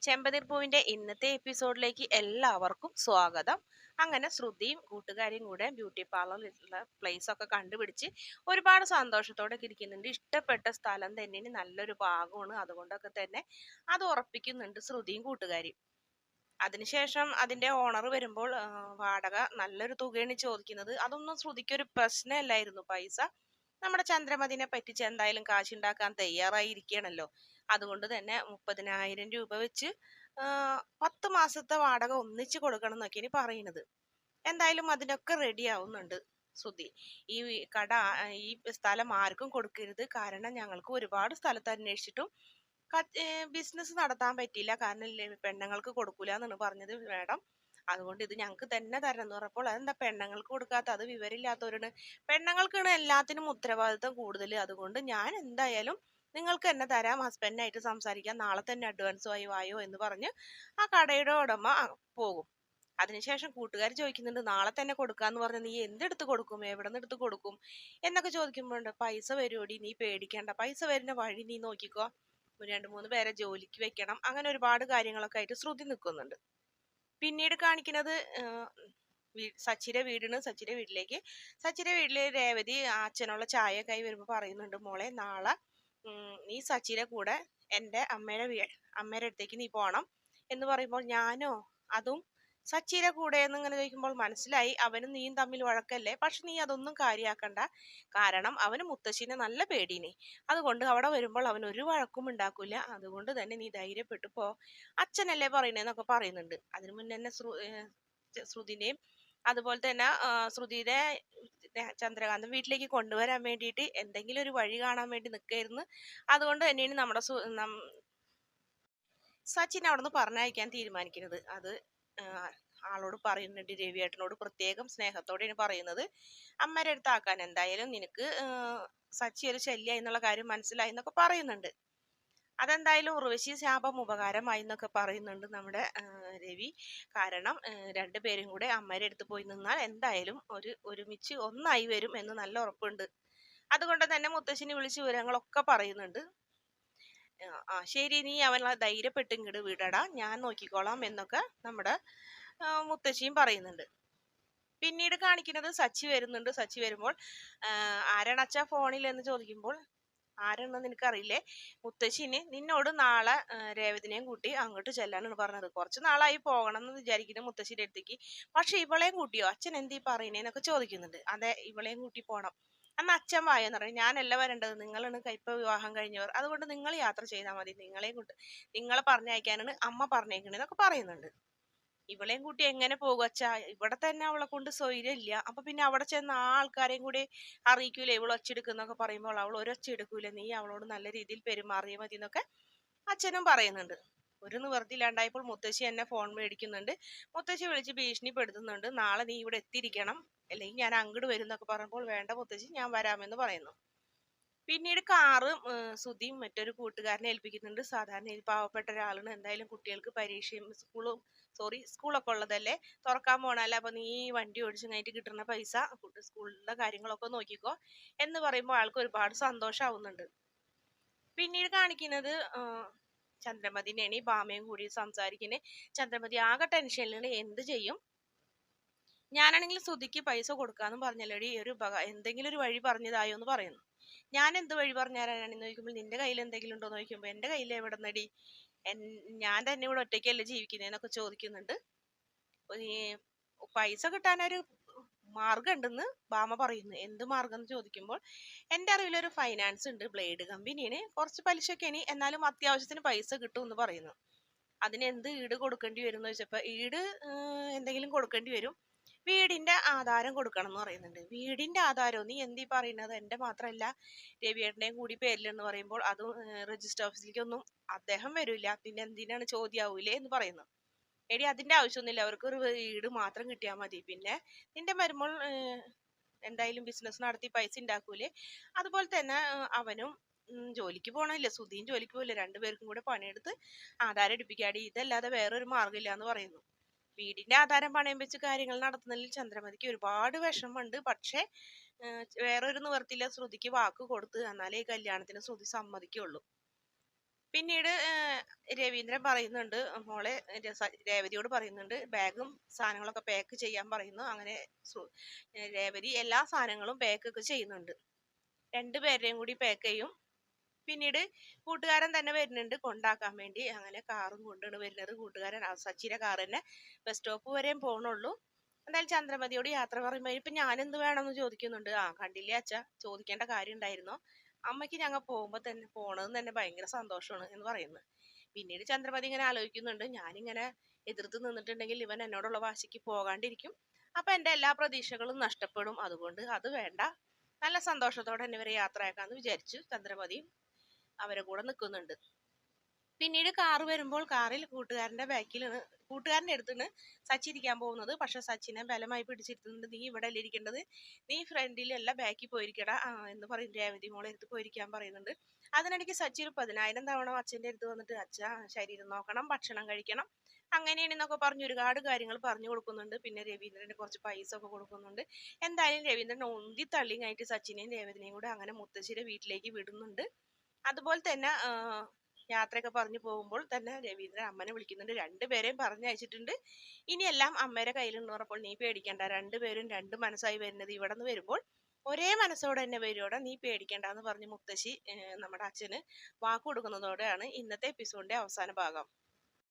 ചെമ്പനീർപ്പൂവിന്റെ ഇന്നത്തെ എപ്പിസോഡിലേക്ക് എല്ലാവർക്കും സ്വാഗതം. അങ്ങനെ ശ്രുതിയും കൂട്ടുകാരിയും കൂടെ ബ്യൂട്ടി പാർലറിലുള്ള പ്ലേസ് ഒക്കെ കണ്ടുപിടിച്ച് ഒരുപാട് സന്തോഷത്തോടെ ഇരിക്കുന്നുണ്ട്. ഇഷ്ടപ്പെട്ട സ്ഥലം തന്നെ നല്ലൊരു ഭാഗമാണ്, അതുകൊണ്ടൊക്കെ തന്നെ അത് ഉറപ്പിക്കുന്നുണ്ട് ശ്രുതിയും കൂട്ടുകാരിയും. അതിനുശേഷം അതിന്റെ ഓണർ വരുമ്പോൾ വാടക നല്ലൊരു തുകയാണ് ചോദിക്കുന്നത്. അതൊന്നും ശ്രുതിക്കൊരു പ്രശ്നമല്ലായിരുന്നു. പൈസ നമ്മുടെ ചന്ദ്രമതിനെ പറ്റിച്ച് എന്തായാലും കാശുണ്ടാക്കാൻ തയ്യാറായിരിക്കണല്ലോ. അതുകൊണ്ട് തന്നെ 30,000 രൂപ വെച്ച് 10 മാസത്തെ വാടക ഒന്നിച്ച് കൊടുക്കണം എന്നൊക്കെയാണ് പറയുന്നത്. എന്തായാലും അതിനൊക്കെ റെഡി ആവുന്നുണ്ട് ശ്രുതി. ഈ കട ഈ സ്ഥലം ആർക്കും കൊടുക്കരുത്, കാരണം ഞങ്ങൾക്ക് ഒരുപാട് സ്ഥലത്ത് അന്വേഷിച്ചിട്ടും ബിസിനസ് നടത്താൻ പറ്റിയില്ല, കാരണം പെണ്ണുങ്ങൾക്ക് കൊടുക്കൂല എന്നാണ് പറഞ്ഞത് മാഡം. അതുകൊണ്ട് ഇത് ഞങ്ങൾക്ക് തന്നെ തരണം എന്ന് പറഞ്ഞപ്പോൾ അതെന്താ പെണ്ണുങ്ങൾക്ക് കൊടുക്കാത്ത, അത് വിവരമില്ലാത്തവരാണ്. പെണ്ണുങ്ങൾക്കാണ് എല്ലാത്തിനും ഉത്തരവാദിത്തം കൂടുതൽ. അതുകൊണ്ട് ഞാൻ എന്തായാലും നിങ്ങൾക്ക് തന്നെ തരാം, ഹസ്ബൻഡിനായിട്ട് സംസാരിക്കാം, നാളെ തന്നെ അഡ്വാൻസുമായി വായോ എന്ന് പറഞ്ഞ് ആ കടയുടെ ഉടമ പോകും. അതിനുശേഷം കൂട്ടുകാർ ചോദിക്കുന്നുണ്ട്, നാളെ തന്നെ കൊടുക്കാന്ന് പറഞ്ഞ് നീ എന്തെടുത്ത് കൊടുക്കും, എവിടെ നിന്ന് എടുത്ത് കൊടുക്കും എന്നൊക്കെ ചോദിക്കുമ്പോഴുണ്ട്, പൈസ വരുമോടി, നീ പേടിക്കേണ്ട, പൈസ വരുന്ന വഴി നീ നോക്കിക്കോ, 2-3 പേരെ ജോലിക്ക് വെക്കണം, അങ്ങനെ ഒരുപാട് കാര്യങ്ങളൊക്കെ ആയിട്ട് ശ്രുതി നിൽക്കുന്നുണ്ട്. പിന്നീട് കാണിക്കുന്നത് സച്ചിയുടെ വീടിന്. സച്ചിയുടെ വീട്ടിലെ രേവതി അച്ഛനുള്ള ചായ കൈ വരുമ്പോൾ പറയുന്നുണ്ട്, മോളെ നാളെ നീ സച്ചിയുടെ കൂടെ എൻ്റെ അമ്മയുടെ അടുത്തേക്ക് നീ പോണം എന്ന് പറയുമ്പോൾ, ഞാനോ, അതും സച്ചിയുടെ കൂടെ എന്ന് ഇങ്ങനെ ചോദിക്കുമ്പോൾ മനസ്സിലായി അവനും നീയും തമ്മിൽ വഴക്കല്ലേ. പക്ഷെ നീ അതൊന്നും കാര്യാക്കണ്ട, കാരണം അവന് മുത്തശ്ശിനെ നല്ല പേടീനെ, അതുകൊണ്ട് അവിടെ വരുമ്പോൾ അവൻ ഒരു വഴക്കും ഉണ്ടാക്കൂല. അതുകൊണ്ട് തന്നെ നീ ധൈര്യപ്പെട്ടു പോ, അച്ഛനല്ലേ പറയുന്നതെന്നൊക്കെ പറയുന്നുണ്ട്. അതിനു മുന്നേ തന്നെ ശ്രുതിനെയും അതുപോലെ തന്നെ ശ്രുതിയുടെ ചന്ദ്രകാന്തം വീട്ടിലേക്ക് കൊണ്ടുവരാൻ വേണ്ടിയിട്ട് എന്തെങ്കിലും ഒരു വഴി കാണാൻ വേണ്ടി നിൽക്കായിരുന്നു. അതുകൊണ്ട് തന്നെയാണ് നമ്മുടെ സച്ചിൻ അവിടെ നിന്ന് പറഞ്ഞയക്കാൻ തീരുമാനിക്കുന്നത്. അത് ആളോട് പറയുന്നുണ്ട്, രവിയേട്ടനോട് പ്രത്യേകം സ്നേഹത്തോടെയാണ് പറയുന്നത്, അമ്മയുടെ അടുത്താക്കാൻ, എന്തായാലും നിനക്ക് സച്ചി ഒരു ശല്യ എന്നുള്ള കാര്യം മനസ്സിലായി എന്നൊക്കെ പറയുന്നുണ്ട്. അതെന്തായാലും ഉർവശി ശാപം ഉപകാരമായി എന്നൊക്കെ പറയുന്നുണ്ട് നമ്മുടെ രവി. കാരണം രണ്ടുപേരും കൂടെ അമ്മയുടെ അടുത്ത് പോയി നിന്നാൽ എന്തായാലും ഒരുമിച്ച് ഒന്നായി വരും എന്ന് നല്ല ഉറപ്പുണ്ട്. അതുകൊണ്ട് തന്നെ മുത്തശ്ശിനെ വിളിച്ച് വിവരങ്ങളൊക്കെ പറയുന്നുണ്ട്. ശരി, നീ അവനെ ധൈര്യപ്പെട്ട് ഇങ്ങോട്ട് വിടടാ, ഞാൻ നോക്കിക്കോളാം എന്നൊക്കെ നമ്മുടെ മുത്തശ്ശിയും പറയുന്നുണ്ട്. പിന്നീട് കാണിക്കുന്നത് സച്ചി വരുന്നുണ്ട്. സച്ചി വരുമ്പോൾ ആരാണ് അച്ഛാ ഫോണിൽ എന്ന് ചോദിക്കുമ്പോൾ, ആരാണെന്ന് നിനക്കറിയില്ലേ, മുത്തശ്ശിന് നിന്നോട് നാളെ രേവതിനെയും കൂട്ടി അങ്ങോട്ട് ചെല്ലാനാണ് പറഞ്ഞത്. കുറച്ച് നാളായി പോകണം എന്ന് വിചാരിക്കുന്നു മുത്തശ്ശിയുടെ അടുത്തേക്ക്, പക്ഷെ ഇവളെയും കൂട്ടിയോ, അച്ഛൻ എന്തീ പറയുന്നേന്നൊക്കെ ചോദിക്കുന്നുണ്ട്. അതെ, ഇവളെയും കൂട്ടി പോണം. അന്ന് അച്ഛൻ വായെന്ന് പറയും, ഞാനല്ല വരേണ്ടത്, നിങ്ങളാണ് ഇപ്പൊ വിവാഹം കഴിഞ്ഞവർ, അതുകൊണ്ട് നിങ്ങൾ യാത്ര ചെയ്താൽ മതി, നിങ്ങളെ പറഞ്ഞയക്കാനാണ് അമ്മ പറഞ്ഞേക്കണെന്നൊക്കെ പറയുന്നുണ്ട്. ഇവളെയും കൂട്ടി എങ്ങനെ പോകും അച്ഛാ, ഇവിടെ തന്നെ അവളെ കൊണ്ട് സ്വൈര്യം ഇല്ല, അപ്പൊ പിന്നെ അവിടെ ചെന്ന് ആ ആൾക്കാരെയും കൂടി അറിയിക്കൂലേ ഇവൾ ഒച്ചെടുക്കുന്നൊക്കെ പറയുമ്പോൾ, അവൾ ഒരൊച്ച എടുക്കൂല, നീ അവളോട് നല്ല രീതിയിൽ പെരുമാറിയ മതി എന്നൊക്കെ അച്ഛനും പറയുന്നുണ്ട്. ഒരു നിവൃത്തിയില്ലാണ്ടായപ്പോൾ മുത്തശ്ശി എന്നെ ഫോൺ മേടിക്കുന്നുണ്ട്. മുത്തശ്ശി വിളിച്ച് ഭീഷണിപ്പെടുത്തുന്നുണ്ട്, നാളെ നീ ഇവിടെ എത്തിയിരിക്കണം, അല്ലെങ്കിൽ ഞാൻ അങ്ങോട്ട് വരും എന്നൊക്കെ പറഞ്ഞപ്പോൾ, വേണ്ട മുത്തശ്ശി, ഞാൻ വരാമെന്ന് പറയുന്നു. പിന്നീട് കാറ് സുധിയും മറ്റൊരു കൂട്ടുകാരനെ ഏൽപ്പിക്കുന്നുണ്ട്. സാധാരണ പാവപ്പെട്ട ഒരാളാണ്, എന്തായാലും കുട്ടികൾക്ക് പരീക്ഷയും സ്കൂളൊക്കെ ഉള്ളതല്ലേ, തുറക്കാൻ പോണല്ലേ, അപ്പൊ നീ വണ്ടി ഓടിച്ചു കഴിഞ്ഞിട്ട് കിട്ടുന്ന പൈസ സ്കൂളിലെ കാര്യങ്ങളൊക്കെ നോക്കിക്കോ എന്ന് പറയുമ്പോൾ ആൾക്ക് ഒരുപാട് സന്തോഷാവുന്നുണ്ട്. പിന്നീട് കാണിക്കുന്നത് ചന്ദ്രമതിനെയാണ്. ബാമയും കൂടി സംസാരിക്കുന്നത്. ചന്ദ്രമതി ആകെ ടെൻഷനിലാണ്, എന്ത് ചെയ്യും, ഞാനാണെങ്കിൽ സുധിക്ക് പൈസ കൊടുക്കാന്നും പറഞ്ഞല്ലോടി, എന്തെങ്കിലും ഒരു വഴി പറഞ്ഞതായോ എന്ന് പറയുന്നു. ഞാൻ എന്ത് വഴി പറഞ്ഞു തരാനാണെന്ന് ചോദിക്കുമ്പോൾ, നിന്റെ കയ്യിൽ എന്തെങ്കിലും ഉണ്ടോ എന്ന് ചോദിക്കുമ്പോൾ, എന്റെ കയ്യിൽ എവിടെ നിന്നടി, ഞാൻ തന്നെ ഇവിടെ ഒറ്റയ്ക്കല്ലേ ജീവിക്കുന്നതെന്നൊക്കെ ചോദിക്കുന്നുണ്ട്. പൈസ കിട്ടാനൊരു മാർഗം ഉണ്ടെന്ന് ബാമ പറയുന്നു. എന്ത് മാർഗം എന്ന് ചോദിക്കുമ്പോൾ, എൻ്റെ അറിവിലൊരു ഫൈനാൻസ് ഉണ്ട്, ബ്ലേഡ് കമ്പനിയാണ്, കുറച്ച് പലിശക്കാണ്, എന്നാലും അത്യാവശ്യത്തിന് പൈസ കിട്ടും എന്ന് പറയുന്നു. അതിന് എന്ത് ഈട് കൊടുക്കേണ്ടി വരും എന്ന് ചോദിച്ചപ്പോൾ, ഈട് എന്തെങ്കിലും കൊടുക്കേണ്ടി വരും, വീടിന്റെ ആധാരം കൊടുക്കണം എന്ന് പറയുന്നുണ്ട്. വീടിന്റെ ആധാരം, നീ എന്തീ പറയുന്നത്, എന്റെ മാത്രമല്ല രവിയേട്ടന്റെയും കൂടി പേരിലെന്ന് പറയുമ്പോൾ, അത് രജിസ്റ്റർ ഓഫീസിലേക്കൊന്നും അദ്ദേഹം വരില്ല, പിന്നെ എന്തിനാണ് ചോദ്യാവൂലേ എന്ന് പറയുന്നു. എടി അതിന്റെ ആവശ്യമൊന്നുമില്ല, അവർക്ക് ഒരു വീട് മാത്രം കിട്ടിയാൽ മതി, പിന്നെ നിന്റെ മരുമോൾ എന്തായാലും ബിസിനസ് നടത്തി പൈസ ഉണ്ടാക്കൂലേ, അതുപോലെ തന്നെ അവനും ജോലിക്ക് പോകണമില്ല, സുധിയും ജോലിക്ക് പോകില്ല, രണ്ടുപേർക്കും കൂടെ പണിയെടുത്ത് ആധാരം എടുപ്പിക്കാടി, ഇതല്ലാതെ വേറൊരു മാർഗ്ഗമില്ല എന്ന് പറയുന്നു. വീടിന്റെ ആധാരം പണയം വെച്ച് കാര്യങ്ങൾ നടത്തുന്നതിൽ ചന്ദ്രമതിക്ക് ഒരുപാട് വിഷമമുണ്ട്. പക്ഷെ വേറൊരു നിവർത്തിയില്ല, ശ്രുതിക്ക് വാക്ക് കൊടുത്ത്, എന്നാലേ ഈ കല്യാണത്തിന് ശ്രുതി സമ്മതിക്കുള്ളൂ. പിന്നീട് രവീന്ദ്രൻ പറയുന്നുണ്ട്, മോളെ രേവതിയോട് പറയുന്നുണ്ട് ബാഗും സാധനങ്ങളൊക്കെ പാക്ക് ചെയ്യാൻ പറയുന്നു. അങ്ങനെ രേവതി എല്ലാ സാധനങ്ങളും പാക്ക് ഒക്കെ ചെയ്യുന്നുണ്ട്. രണ്ടുപേരുടെയും കൂടി പാക്ക് ചെയ്യും. പിന്നീട് കൂട്ടുകാരൻ തന്നെ വരുന്നുണ്ട് കൊണ്ടാക്കാൻ വേണ്ടി. അങ്ങനെ കാറും കൊണ്ടാണ് വരുന്നത്. കൂട്ടുകാരൻ സച്ചിയുടെ കാർ തന്നെ ബസ് സ്റ്റോപ്പ് വരെയും പോകണുള്ളൂ. എന്തായാലും ചന്ദ്രമതിയോട് യാത്ര പറയുമ്പോൾ ഇപ്പൊ ഞാനെന്ത് വേണമെന്ന് ചോദിക്കുന്നുണ്ട്. കണ്ടില്ലേ അച്ഛ, ചോദിക്കേണ്ട കാര്യം ഉണ്ടായിരുന്നോ? അമ്മയ്ക്ക് ഞങ്ങൾ പോകുമ്പോ തന്നെ പോണതെന്ന് തന്നെ ഭയങ്കര സന്തോഷമാണ് എന്ന് പറയുന്നു. പിന്നീട് ചന്ദ്രമതി ഇങ്ങനെ ആലോചിക്കുന്നുണ്ട്, ഞാനിങ്ങനെ എതിർത്ത് നിന്നിട്ടുണ്ടെങ്കിൽ ഇവൻ എന്നോടുള്ള വാശിക്ക് പോകാണ്ടിരിക്കും. അപ്പൊ എന്റെ എല്ലാ പ്രതീക്ഷകളും നഷ്ടപ്പെടും. അതുകൊണ്ട് അത് വേണ്ട, നല്ല സന്തോഷത്തോടെ തന്നെ ഇവരെ യാത്രയാക്കാന്ന് വിചാരിച്ചു ചന്ദ്രമതിയും അവരെ കൂടെ നിൽക്കുന്നുണ്ട്. പിന്നീട് കാറ് വരുമ്പോൾ കാറിൽ കൂട്ടുകാരന്റെ അടുത്താണ് സച്ചി ഇരിക്കാൻ പോകുന്നത്. പക്ഷെ സച്ചിനെ ബലമായി പിടിച്ചിരുത്തുന്നുണ്ട്. നീ ഇവിടെ അല്ലേ ഇരിക്കേണ്ടത്, നീ ഫ്രണ്ടിലല്ല ബാക്കിൽ പോയിരിക്കടാ എന്ന് പറയും. രേവതി മോളെ അടുത്ത് പോയിരിക്കാൻ പറയുന്നുണ്ട്. അതിനിടയ്ക്ക് സച്ചി ഒരു 10,000 തവണ അച്ഛന്റെ അടുത്ത് വന്നിട്ട് അച്ഛാ ശരീരം നോക്കണം, ഭക്ഷണം കഴിക്കണം, അങ്ങനെയാണെന്നൊക്കെ പറഞ്ഞ് ഒരുപാട് കാര്യങ്ങൾ പറഞ്ഞു കൊടുക്കുന്നുണ്ട്. പിന്നെ രവീന്ദ്രന് കുറച്ച് പൈസ ഒക്കെ കൊടുക്കുന്നുണ്ട്. എന്തായാലും രവീന്ദ്രൻ ഉന്തി തള്ളിയായിട്ട് സച്ചിനെയും രേവതിനെയും കൂടെ അങ്ങനെ മുത്തശ്ശിയുടെ വീട്ടിലേക്ക് വിടുന്നുണ്ട്. അതുപോലെ തന്നെ യാത്രയൊക്കെ പറഞ്ഞു പോകുമ്പോൾ തന്നെ രവീന്ദ്രൻ അമ്മനെ വിളിക്കുന്നുണ്ട്. രണ്ടുപേരെയും പറഞ്ഞയച്ചിട്ടുണ്ട്. ഇനിയെല്ലാം അമ്മയുടെ കയ്യിലുണ്ടെന്ന് പറഞ്ഞപ്പോൾ നീ പേടിക്കണ്ട, രണ്ടുപേരും രണ്ട് മനസ്സായി വരുന്നത് ഇവിടെ നിന്ന് വരുമ്പോൾ ഒരേ മനസ്സോടെ തന്നെ വരുവോടെ, നീ പേടിക്കണ്ടെന്ന് പറഞ്ഞ് മുത്തശ്ശി നമ്മുടെ അച്ഛന് വാക്ക് കൊടുക്കുന്നതോടെയാണ് ഇന്നത്തെ എപ്പിസോഡിന്റെ അവസാന ഭാഗം.